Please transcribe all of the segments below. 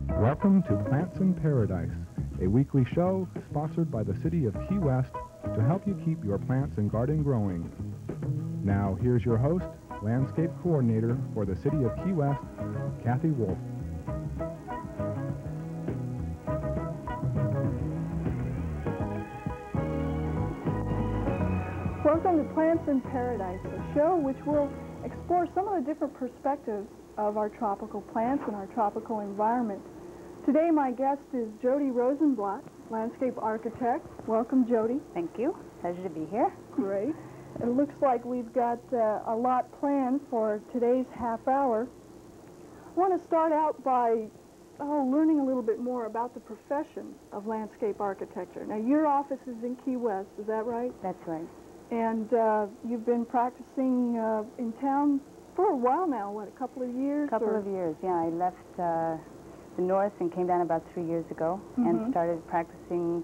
Welcome to Plants in Paradise, a weekly show sponsored by the City of Key West to help you keep your plants and garden growing. Now, here's your host, Landscape Coordinator for the City of Key West, Kathy Wolf. Welcome to Plants in Paradise, a show which will explore some of the different perspectives of our tropical plants and our tropical environment. Today my guest is Jody Rosenblatt, landscape architect. Welcome, Jody. Thank you. Pleasure to be here. Great. It looks like we've got a lot planned for today's half hour. I want to start out by learning a little bit more about the profession of landscape architecture. Now, your office is in Key West, is that right? That's right. And you've been practicing in town for a while now, what, a couple of years? A couple of years, yeah. I left the north and came down about 3 years ago and started practicing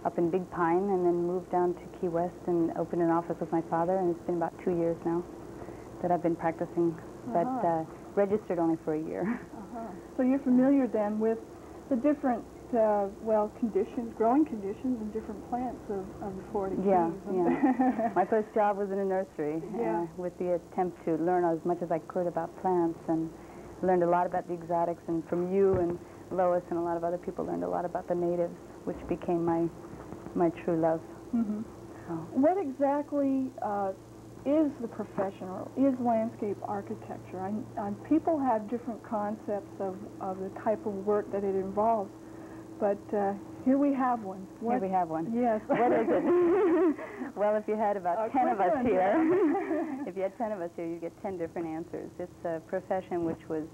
up in Big Pine and then moved down to Key West and opened an office with my father, and it's been about 2 years now that I've been practicing, but registered only for a year. So you're familiar then with the different conditions, growing conditions and different plants of the 40 keys. Yeah. My first job was in a nursery with the attempt to learn as much as I could about plants, and learned a lot about the exotics, and from you and Lois and a lot of other people learned a lot about the natives, which became my true love. So. What exactly is the profession, or is landscape architecture? People have different concepts of the type of work that it involves. But here we have one. Here we have one. Yes. What is it? Well, if you had about 10 of us here, if you had 10 of us here, you'd get 10 different answers. It's a profession which was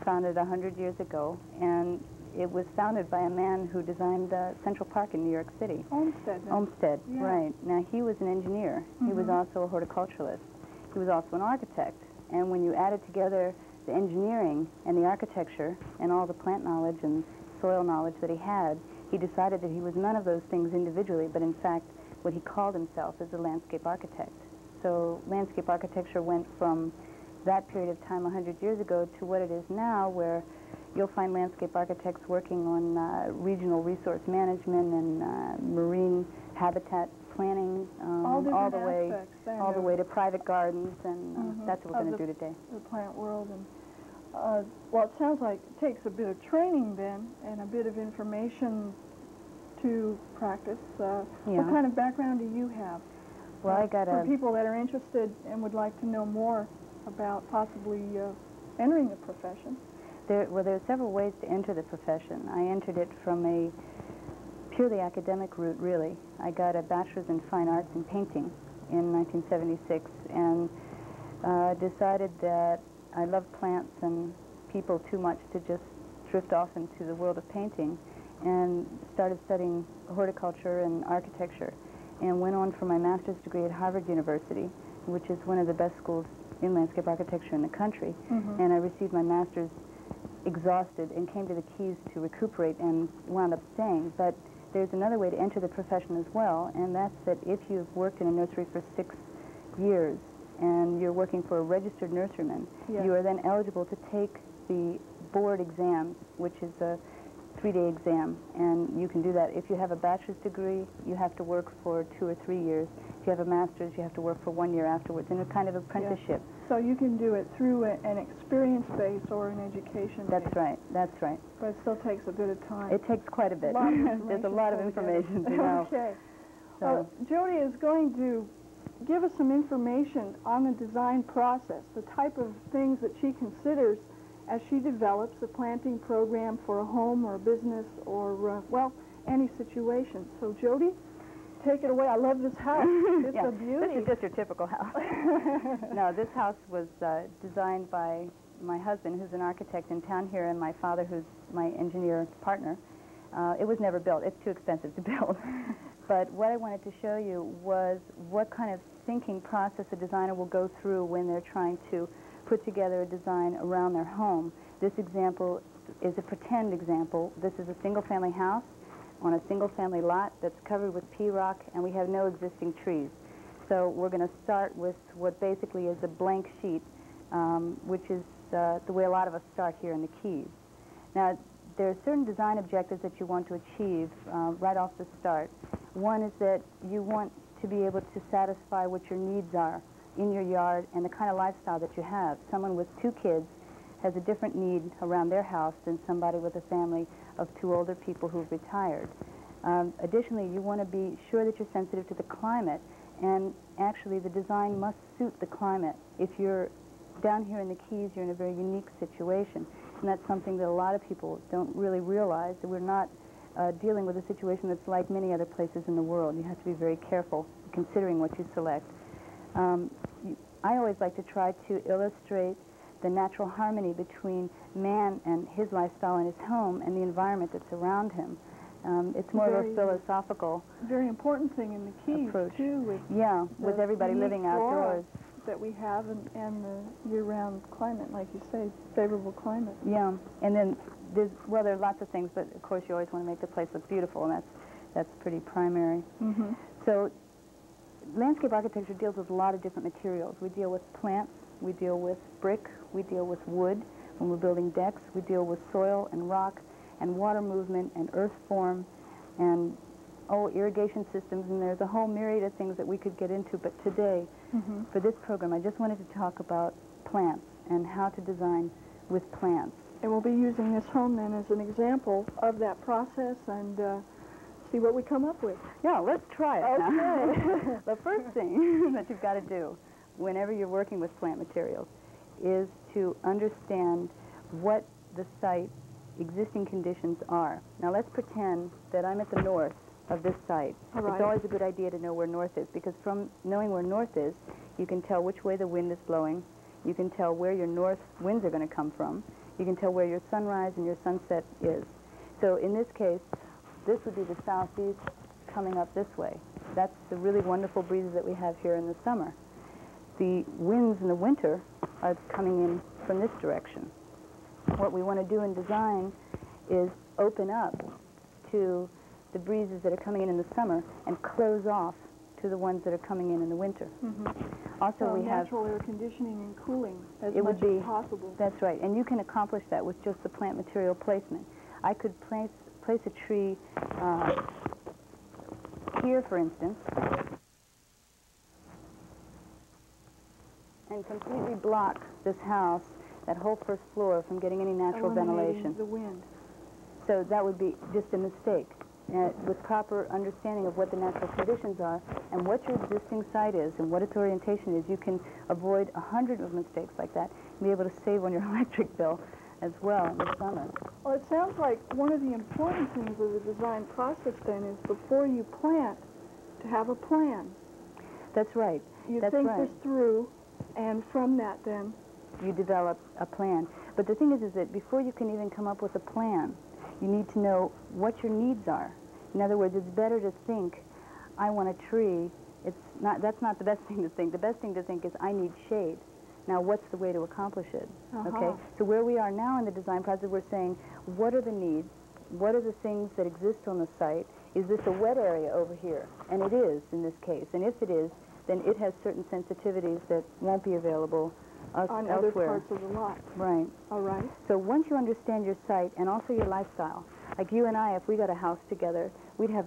founded 100 years ago, and it was founded by a man who designed Central Park in New York City. Olmsted. Olmsted, right. Now, he was an engineer. He was also a horticulturalist. He was also an architect. And when you added together the engineering and the architecture and all the plant knowledge and soil knowledge that he had, he decided that he was none of those things individually, but in fact what he called himself is a landscape architect. So landscape architecture went from that period of time 100 years ago to what it is now, where you'll find landscape architects working on regional resource management and marine habitat planning, all the way to private gardens, and that's what we're going to do today. The plant world. And well, it sounds like it takes a bit of training then, and a bit of information to practice. What kind of background do you have? Well, I got for people that are interested and would like to know more about possibly entering the profession. There are several ways to enter the profession. I entered it from a purely academic route, really. I got a bachelor's in fine arts in painting in 1976, and decided that I love plants and people too much to just drift off into the world of painting, and started studying horticulture and architecture, and went on for my master's degree at Harvard University, which is one of the best schools in landscape architecture in the country. And I received my master's exhausted and came to the Keys to recuperate and wound up staying. But there's another way to enter the profession as well, and that's that if you've worked in a nursery for 6 years and you're working for a registered nurseryman, you are then eligible to take the board exams, which is a 3-day exam, and you can do that. If you have a bachelor's degree, you have to work for 2 or 3 years. If you have a master's, you have to work for 1 year afterwards, in a kind of apprenticeship. So you can do it through an experience base or an education base. That's right, that's right. But it still takes a bit of time. It takes quite a bit. There's a lot of information to know. Okay. So. Jody is going to give us some information on the design process, the type of things that she considers as she develops a planting program for a home or a business or, any situation. So, Jody, take it away. I love this house. It's a beauty. This is just your typical house. No, this house was designed by my husband, who's an architect in town here, and my father, who's my engineer partner. It was never built. It's too expensive to build. But what I wanted to show you was what kind of thinking process a designer will go through when they're trying to put together a design around their home. This example is a pretend example. This is a single-family house on a single-family lot that's covered with pea rock, and we have no existing trees. So we're going to start with what basically is a blank sheet, which is the way a lot of us start here in the Keys. Now, there are certain design objectives that you want to achieve right off the start. One is that you want to be able to satisfy what your needs are in your yard and the kind of lifestyle that you have. Someone with 2 kids has a different need around their house than somebody with a family of 2 older people who've retired. Additionally, you want to be sure that you're sensitive to the climate, and actually the design must suit the climate. If you're down here in the Keys, you're in a very unique situation, and that's something that a lot of people don't really realize, that we're not dealing with a situation that's like many other places in the world. You have to be very careful considering what you select. I always like to try to illustrate the natural harmony between man and his lifestyle in his home and the environment that's around him. It's more of a philosophical very important thing in the Keys approach. too, with with everybody living outdoors that we have, and the year-round climate, like you say, favorable climate. Yeah, and then there are lots of things, but of course you always want to make the place look beautiful, and that's pretty primary. Mm-hmm. So landscape architecture deals with a lot of different materials. We deal with plants, we deal with brick, we deal with wood. When we're building decks, we deal with soil and rock and water movement and earth form and irrigation systems, and there's a whole myriad of things that we could get into. But today, for this program, I just wanted to talk about plants and how to design with plants. And we'll be using this home then as an example of that process and see what we come up with. Yeah, let's try it. Okay. The first thing that you've got to do whenever you're working with plant materials is to understand what the site existing conditions are. Now let's pretend that I'm at the north of this site. Right. It's always a good idea to know where north is, because from knowing where north is, you can tell which way the wind is blowing, you can tell where your north winds are going to come from, you can tell where your sunrise and your sunset is. So in this case, this would be the southeast coming up this way. That's the really wonderful breezes that we have here in the summer. The winds in the winter are coming in from this direction. What we want to do in design is open up to the breezes that are coming in the summer and close off to the ones that are coming in the winter. Also, so we have natural air conditioning and cooling as it much would be as possible. That's right, and you can accomplish that with just the plant material placement. I could place a tree here, for instance, and completely block this house, that whole first floor, from getting any natural ventilation. The wind. So that would be just a mistake. With proper understanding of what the natural conditions are and what your existing site is and what its orientation is, you can avoid 100 of mistakes like that and be able to save on your electric bill as well in the summer. Well, it sounds like one of the important things of the design process then is, before you plant, to have a plan. That's right. You That's think right. this through, and from that then you develop a plan. But the thing is that before you can even come up with a plan, you need to know what your needs are. In other words, it's better to think, I want a tree. That's not the best thing to think. The best thing to think is, I need shade. Now, what's the way to accomplish it? Okay? So where we are now in the design process, we're saying, what are the needs? What are the things that exist on the site? Is this a wet area over here? And it is in this case. And if it is, then it has certain sensitivities that won't be available on elsewhere. other parts of the lot. Right. All right. So once you understand your site and also your lifestyle, like you and I, if we got a house together, we'd have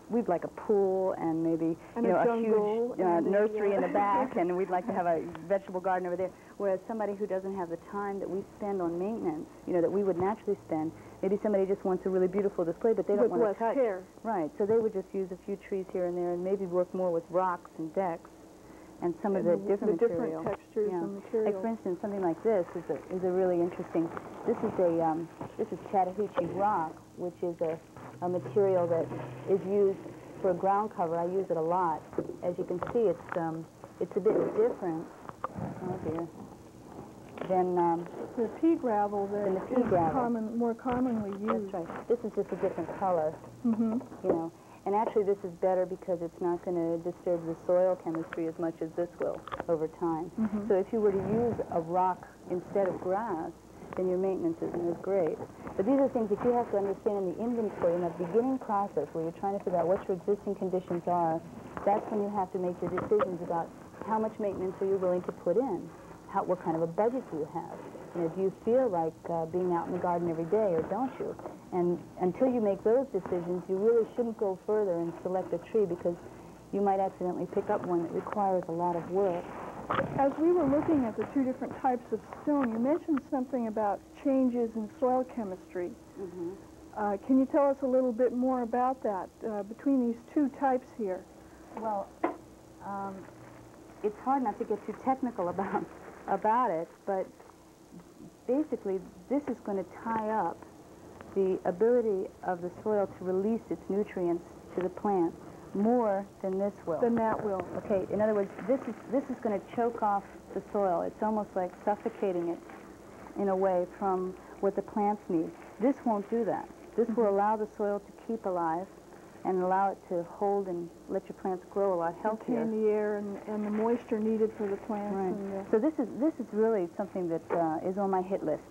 we'd like a pool and maybe and a jungle, huge nursery in the back, and we'd like to have a vegetable garden over there. Whereas somebody who doesn't have the time that we spend on maintenance, that we would naturally spend, maybe somebody just wants a really beautiful display, but they don't want to touch. With less care. Right. So they would just use a few trees here and there, and maybe work more with rocks and decks and some of the different material. Different textures and materials. Like, for instance, something like this is a really interesting. This is Chattahoochee rock, which is a material that is used for a ground cover. I use it a lot. As you can see, it's a bit different. Oh dear. Than the pea gravel that is more commonly used. That's right. This is just a different color. And actually, this is better because it's not going to disturb the soil chemistry as much as this will over time. So if you were to use a rock instead of grass, then your maintenance isn't as great. But these are things that you have to understand in the inventory, in the beginning process, where you're trying to figure out what your existing conditions are. That's when you have to make your decisions about how much maintenance are you willing to put in, what kind of a budget do you have. You know, do you feel like being out in the garden every day, or don't you? And until you make those decisions, you really shouldn't go further and select a tree, because you might accidentally pick up one that requires a lot of work. As we were looking at the two different types of stone, you mentioned something about changes in soil chemistry. Can you tell us a little bit more about that between these two types here? Well, it's hard not to get too technical about it, but basically this is going to tie up the ability of the soil to release its nutrients to the plant more than this will. Than that will. Okay, in other words, this is going to choke off the soil. It's almost like suffocating it in a way from what the plants need. This won't do that. This will allow the soil to keep alive and allow it to hold and let your plants grow a lot healthier. Contain the air and the moisture needed for the plants. Right. And So this is really something that is on my hit list.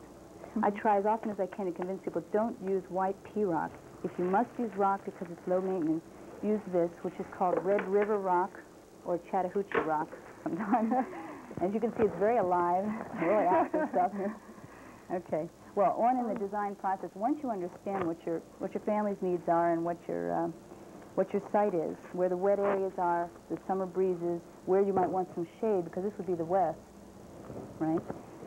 I try as often as I can to convince people, don't use white pea rock. If you must use rock because it's low maintenance, use this, which is called Red River rock or Chattahoochee rock sometimes. As you can see, it's very alive, really active stuff here. Okay. Well, on in the design process, once you understand what your family's needs are and what your site is, where the wet areas are, the summer breezes, where you might want some shade, because this would be the west, right?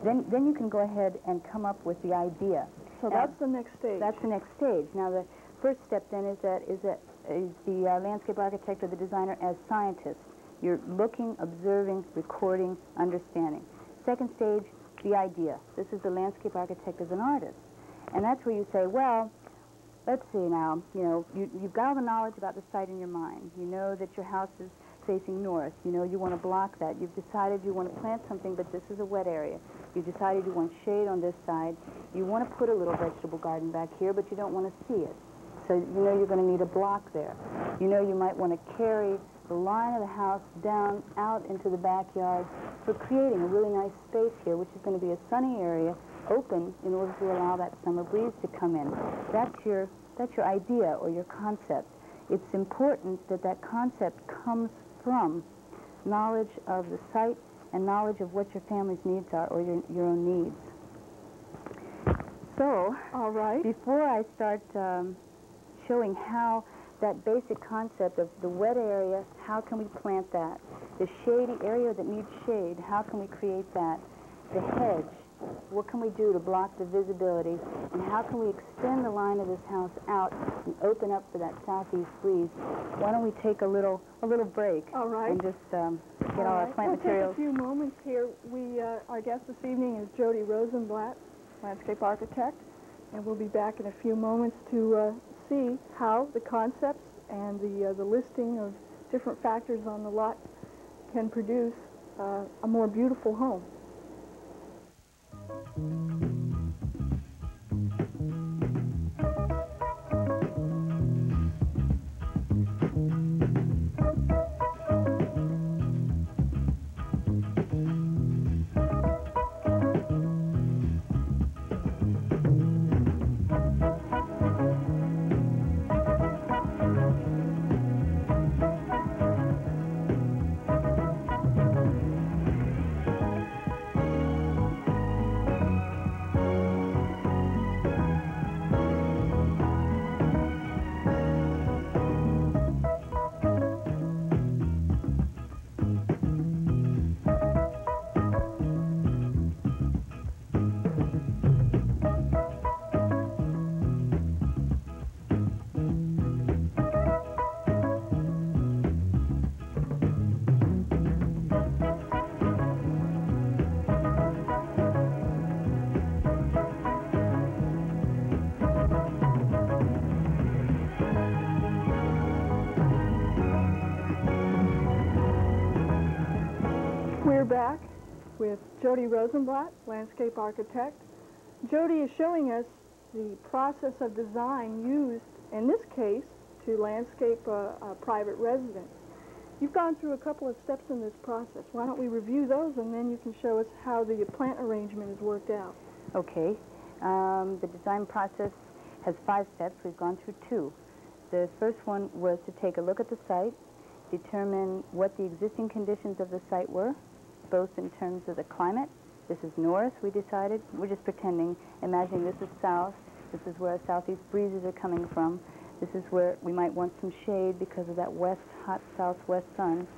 Then you can go ahead and come up with the idea. so that's the next stage. That's the next stage. Now, the first step then is the landscape architect or the designer as scientist. You're looking, observing, recording, understanding. Second stage, the idea. This is the landscape architect as an artist. And that's where you say, well, let's see now, you know, you've got all the knowledge about the site in your mind. You know that your house is facing north. You know you want to block that. You've decided you want to plant something, but this is a wet area. You've decided you want shade on this side. You want to put a little vegetable garden back here, but you don't want to see it. So you know you're going to need a block there. You know you might want to carry the line of the house down out into the backyard for creating a really nice space here, which is going to be a sunny area, open in order to allow that summer breeze to come in. That's your idea or your concept. It's important that that concept comes from knowledge of the site and knowledge of what your family's needs are or your own needs. So, all right. Before I start showing how that basic concept of the wet area, how can we plant that? The shady area that needs shade, how can we create that? The hedge, what can we do to block the visibility? And how can we extend the line of this house out and open up for that southeast breeze? Why don't we take a little break? All right. And just get all our plant materials. We'll take a few moments here. Our guest this evening is Jody Rosenblatt, landscape architect, and we'll be back in a few moments to see how the concepts and the listing of different factors on the lot can produce a more beautiful home. We're back with Jody Rosenblatt, landscape architect. Jody is showing us the process of design used, in this case, to landscape a private residence. You've gone through a couple of steps in this process. Why don't we review those, and then you can show us how the plant arrangement is worked out. Okay. The design process has 5 steps. We've gone through 2. The first one was to take a look at the site, determine what the existing conditions of the site were, both in terms of the climate, the This is north, we decided. We're just pretending, imagining this is south. This is where our southeast breezes are coming from. This is where we might want some shade because of that west, hot southwest sun.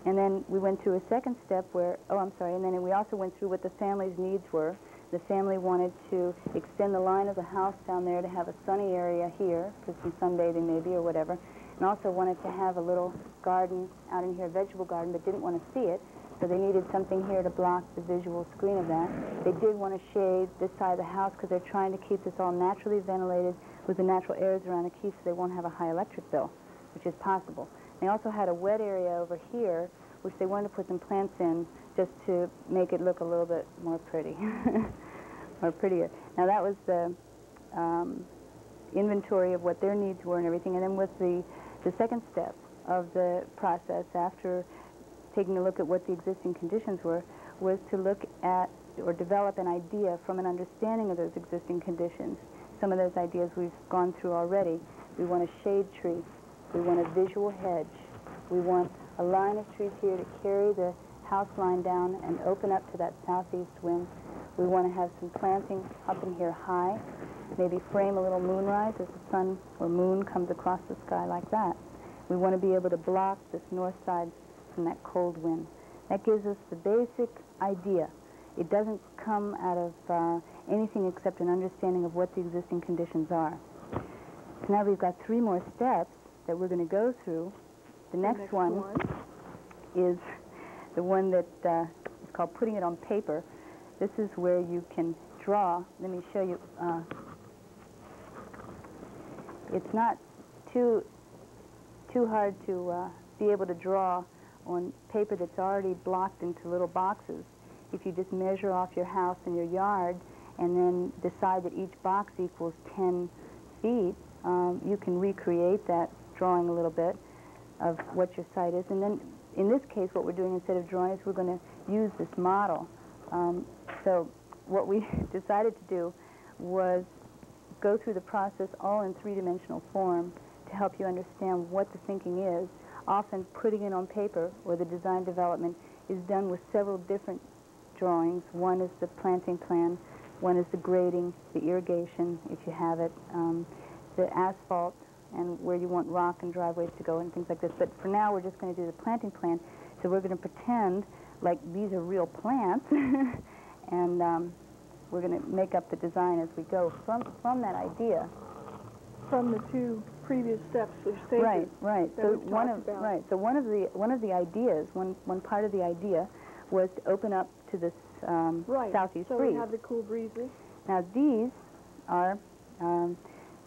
And then we went through a second step where, and then we also went through what the family's needs were. The family wanted to extend the line of the house down there to have a sunny area here for some sunbathing maybe or whatever, and also wanted to have a little garden out in here, a vegetable garden, but didn't want to see it, so they needed something here to block the visual screen of that. They did want to shade this side of the house because they're trying to keep this all naturally ventilated with the natural airs around the key so they won't have a high electric bill, which is possible. They also had a wet area over here, which they wanted to put some plants in just to make it look a little bit more pretty, or prettier. Now that was the inventory of what their needs were and everything, and then with the second step of the process after taking a look at what the existing conditions were, was to look at or develop an idea from an understanding of those existing conditions. Some of those ideas we've gone through already. We want a shade tree. We want a visual hedge. We want a line of trees here to carry the house line down and open up to that southeast wind. We want to have some planting up in here high, maybe frame a little moonrise as the sun or moon comes across the sky like that. We want to be able to block this north side from that cold wind. That gives us the basic idea. It doesn't come out of anything except an understanding of what the existing conditions are. So now we've got 3 more steps that we're going to go through. The next one is the one that is called putting it on paper. This is where you can draw. Let me show you. It's not too hard to be able to draw on paper that's already blocked into little boxes. If you just measure off your house and your yard and then decide that each box equals 10 feet, you can recreate that drawing a little bit of what your site is. And then in this case, what we're doing instead of drawing is we're going to use this model. So what we decided to do was go through the process all in 3-dimensional form to help you understand what the thinking is. Often putting it on paper or the design development is done with several different drawings. One is the planting plan, one is the grading, the irrigation, if you have it, the asphalt, and where you want rock and driveways to go and things like this. But for now, we're just going to do the planting plan. So we're going to pretend like these are real plants, and we're going to make up the design as we go from that idea. From the 2 previous steps or stages. Right. So one of the ideas, one part of the idea, was to open up to this southeast breeze. So we have the cool breezes. Now these are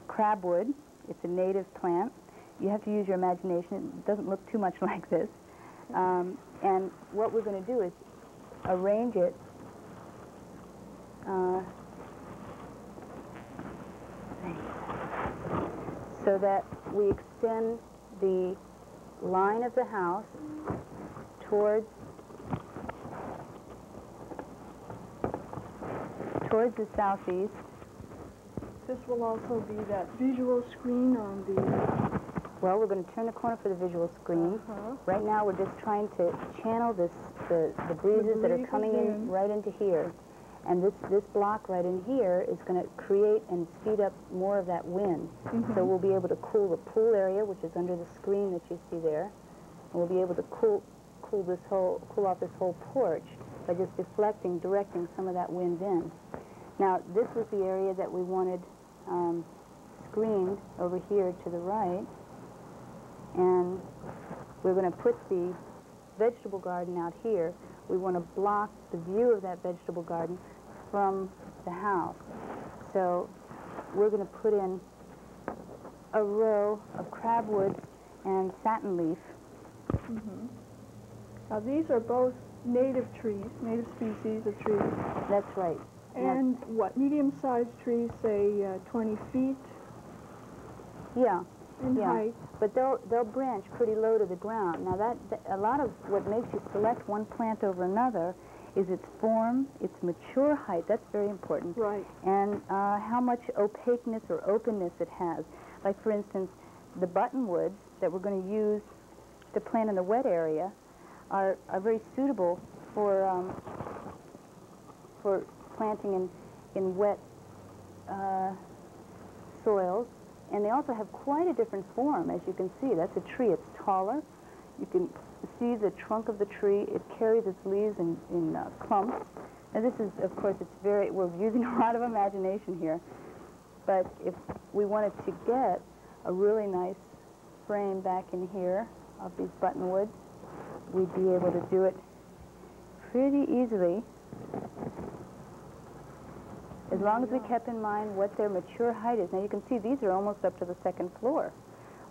crabwood. It's a native plant. You have to use your imagination. It doesn't look too much like this. And what we're going to do is arrange it so that we extend the line of the house towards the southeast. This will also be that visual screen on the... Well, we're going to turn the corner for the visual screen. Right now, we're just trying to channel the breezes that are coming in right into here. And this block right in here is going to create and speed up more of that wind. So we'll be able to cool the pool area, which is under the screen that you see there. And we'll be able to cool off this whole porch by just directing some of that wind in. Now, this was the area that we wanted screened over here to the right. And we're going to put the vegetable garden out here. We want to block the view of that vegetable garden from the house. So we're going to put in a row of crabwood and satin leaf. Now these are both native trees, native species of trees. That's right. And what, medium-sized trees, say 20 feet in height? But they'll branch pretty low to the ground. Now that a lot of what makes you select one plant over another is its form, its mature height. That's very important. Right. And how much opaqueness or openness it has. Like, for instance, the buttonwoods that we're going to use to plant in the wet area are very suitable for for planting in wet soils, and they also have quite a different form, as you can see. That's a tree. It's taller. You can see the trunk of the tree. It carries its leaves in clumps. And this is, of course, we're using a lot of imagination here. But if we wanted to get a really nice frame back in here of these buttonwoods, we'd be able to do it pretty easily, as long as we kept in mind what their mature height is. Now you can see these are almost up to the second floor,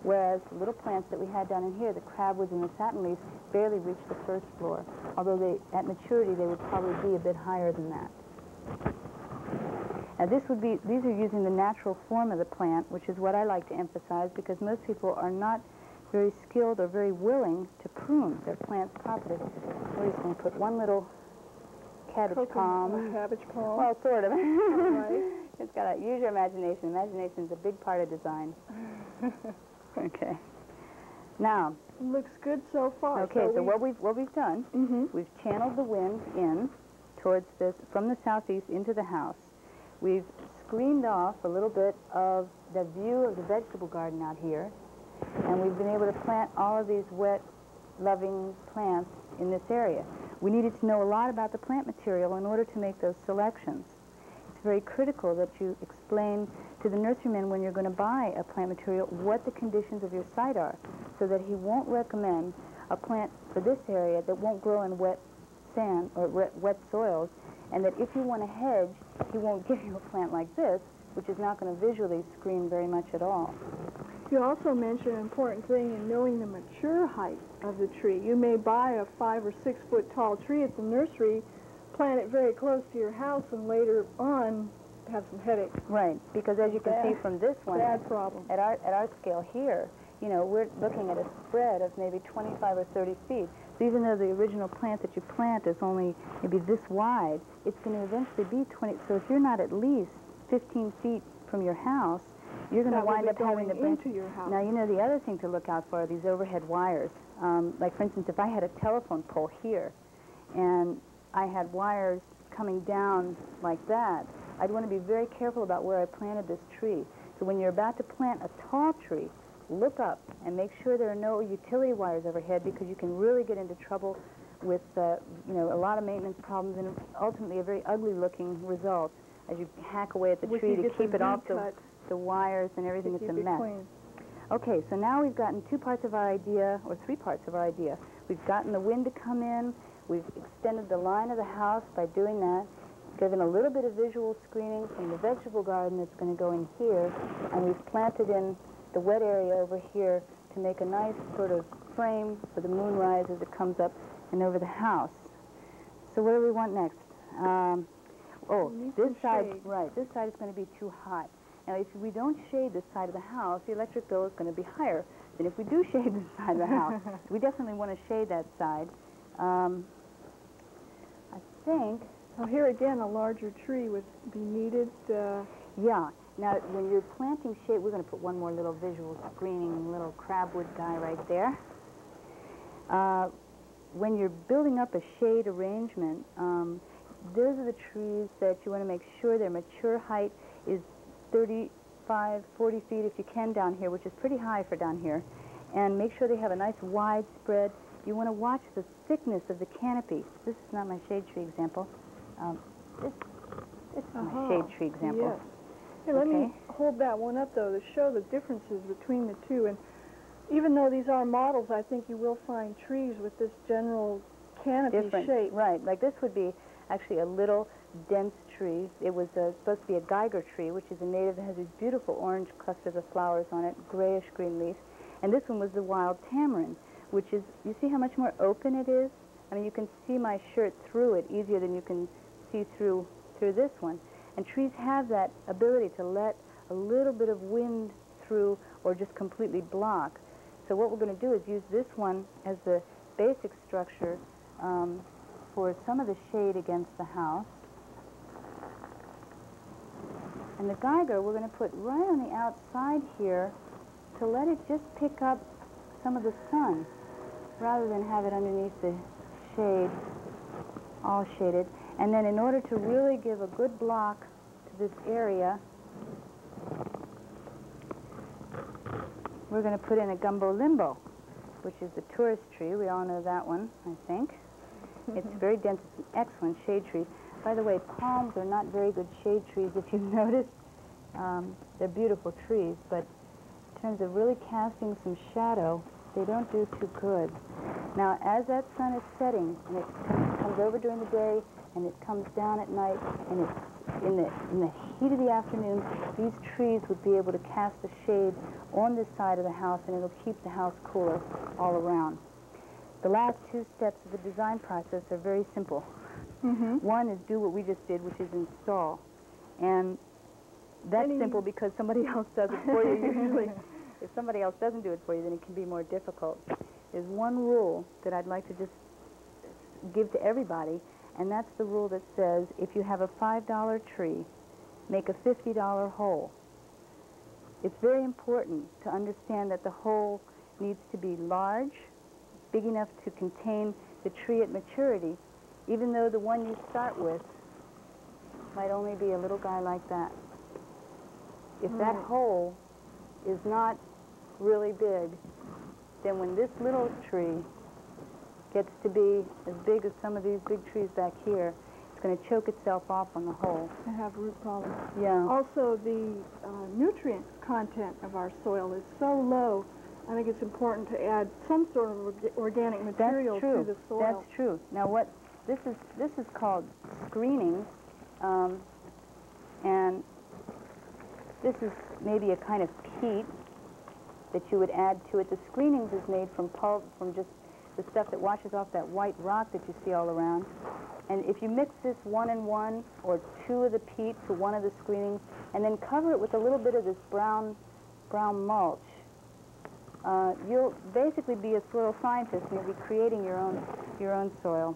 whereas the little plants that we had down in here, the crabwoods and the satin leaves, barely reached the first floor, although at maturity they would probably be a bit higher than that. Now these are using the natural form of the plant, which is what I like to emphasize, because most people are not very skilled or very willing to prune their plants properly. We're just going to put one little cabbage palm. Cabbage palm. Well, sort of. Right. It's got to use your imagination. Imagination is a big part of design. Okay. Now. Looks good so far. Okay. So what we've done, we've channeled the wind in towards this from the southeast into the house. We've screened off a little bit of the view of the vegetable garden out here, and we've been able to plant all of these wet-loving plants in this area. We needed to know a lot about the plant material in order to make those selections. It's very critical that you explain to the nurseryman when you're going to buy a plant material what the conditions of your site are, so that he won't recommend a plant for this area that won't grow in wet sand or wet soils, and that if you want to hedge, he won't give you a plant like this, which is not going to visually screen very much at all. You also mentioned an important thing in knowing the mature height of the tree. You may buy a 5 or 6 foot tall tree at the nursery, plant it very close to your house, and later on have some headaches. Right, because as you can see from this one, bad problem. At our scale here, you know, we're looking at a spread of maybe 25 or 30 feet. So even though the original plant that you plant is only maybe this wide, it's going to eventually be 20. So if you're not at least 15 feet from your house, you're going to wind up having to branch into your house. Now, you know, the other thing to look out for are these overhead wires. Like, for instance, if I had a telephone pole here and I had wires coming down like that, I'd want to be very careful about where I planted this tree. So when you're about to plant a tall tree, look up and make sure there are no utility wires overhead, because you can really get into trouble with, you know, a lot of maintenance problems and ultimately a very ugly-looking result as you hack away at the tree to keep it off the wires and everything. It's a mess. Okay, so now we've gotten 2 parts of our idea, or 3 parts of our idea. We've gotten the wind to come in. We've extended the line of the house by doing that, given a little bit of visual screening from the vegetable garden that's going to go in here, and we've planted in the wet area over here to make a nice sort of frame for the moonrise as it comes up and over the house. So what do we want next? This side, right, this side is going to be too hot. Now, if we don't shade this side of the house, the electric bill is going to be higher than if we do shade this side of the house. So we definitely want to shade that side. I think... So here again, a larger tree would be needed. Yeah. Now, when you're planting shade, we're going to put one more little visual screening little crabwood guy right there. When you're building up a shade arrangement, those are the trees that you want to make sure their mature height is 35, 40 feet if you can down here, which is pretty high for down here. And make sure they have a nice wide spread. You want to watch the thickness of the canopy. This is not my shade tree example. This is my shade tree example. Yes. Here, let me hold that one up, though, to show the differences between the two. And even though these are models, I think you will find trees with this general canopy shape. Right, like this would be actually a little dense tree. It was supposed to be a Geiger tree, which is a native that has these beautiful orange clusters of flowers on it, grayish-green leaf. And this one was the wild tamarin, which is, you see how much more open it is? I mean, you can see my shirt through it easier than you can see through this one. And trees have that ability to let a little bit of wind through or just completely block. So what we're going to do is use this one as the basic structure for some of the shade against the house. And the Geiger we're going to put right on the outside here to let it just pick up some of the sun rather than have it underneath the shade, all shaded. And then in order to really give a good block to this area, we're going to put in a gumbo limbo, which is the tourist tree. We all know that one, I think. It's very dense. It's an excellent shade tree. By the way, palms are not very good shade trees, if you've noticed. They're beautiful trees, but in terms of really casting some shadow, they don't do too good. Now, as that sun is setting, and it comes over during the day, and it comes down at night, and it's in the heat of the afternoon, these trees would be able to cast a shade on this side of the house, and it'll keep the house cooler all around. The last two steps of the design process are very simple. One is do what we just did, which is install. And that's simple because somebody else does it for you usually. If somebody else doesn't do it for you, then it can be more difficult. There's one rule that I'd like to just give to everybody, and that's the rule that says if you have a $5 tree, make a $50 hole. It's very important to understand that the hole needs to be large, big enough to contain the tree at maturity, even though the one you start with might only be a little guy like that. If that hole is not really big, then when this little tree gets to be as big as some of these big trees back here, it's going to choke itself off on the hole. To have root problems. Yeah. Also, the nutrient content of our soil is so low, I think it's important to add some sort of organic material to the soil. That's true. Now, what this is called screening, and this is maybe a kind of peat that you would add to it. The screenings is made from pulp, from just the stuff that washes off that white rock that you see all around. And if you mix this 1 and 1 or 2 of the peat to 1 of the screenings, and then cover it with a little bit of this brown mulch, you'll basically be a soil scientist, and you'll be creating your own soil.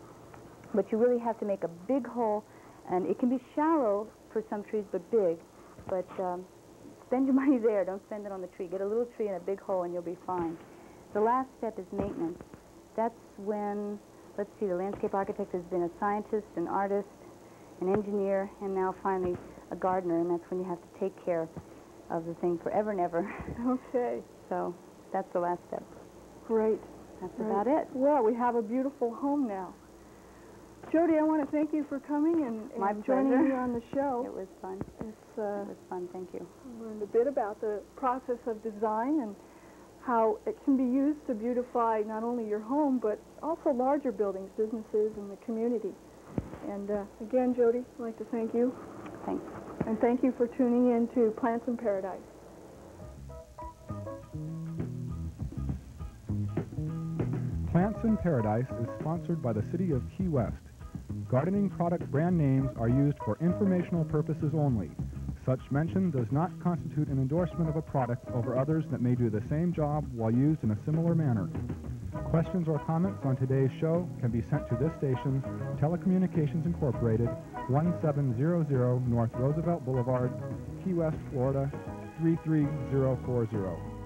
But you really have to make a big hole, and it can be shallow for some trees, but big. But spend your money there. Don't spend it on the tree. Get a little tree in a big hole, and you'll be fine. The last step is maintenance. That's when, let's see, the landscape architect has been a scientist, an artist, an engineer, and now finally a gardener, and that's when you have to take care of the thing forever and ever. Okay. So that's the last step. Great. That's about it. Well, we have a beautiful home now. Jody, I want to thank you for coming and joining me on the show. It was fun. It was fun, thank you. I learned a bit about the process of design and how it can be used to beautify not only your home, but also larger buildings, businesses, and the community. And again, Jody, I'd like to thank you. Thanks. And thank you for tuning in to Plants in Paradise. Plants in Paradise is sponsored by the City of Key West. Gardening product brand names are used for informational purposes only. Such mention does not constitute an endorsement of a product over others that may do the same job while used in a similar manner. Questions or comments on today's show can be sent to this station, Telecommunications Incorporated, 1700 North Roosevelt Boulevard, Key West, Florida, 33040.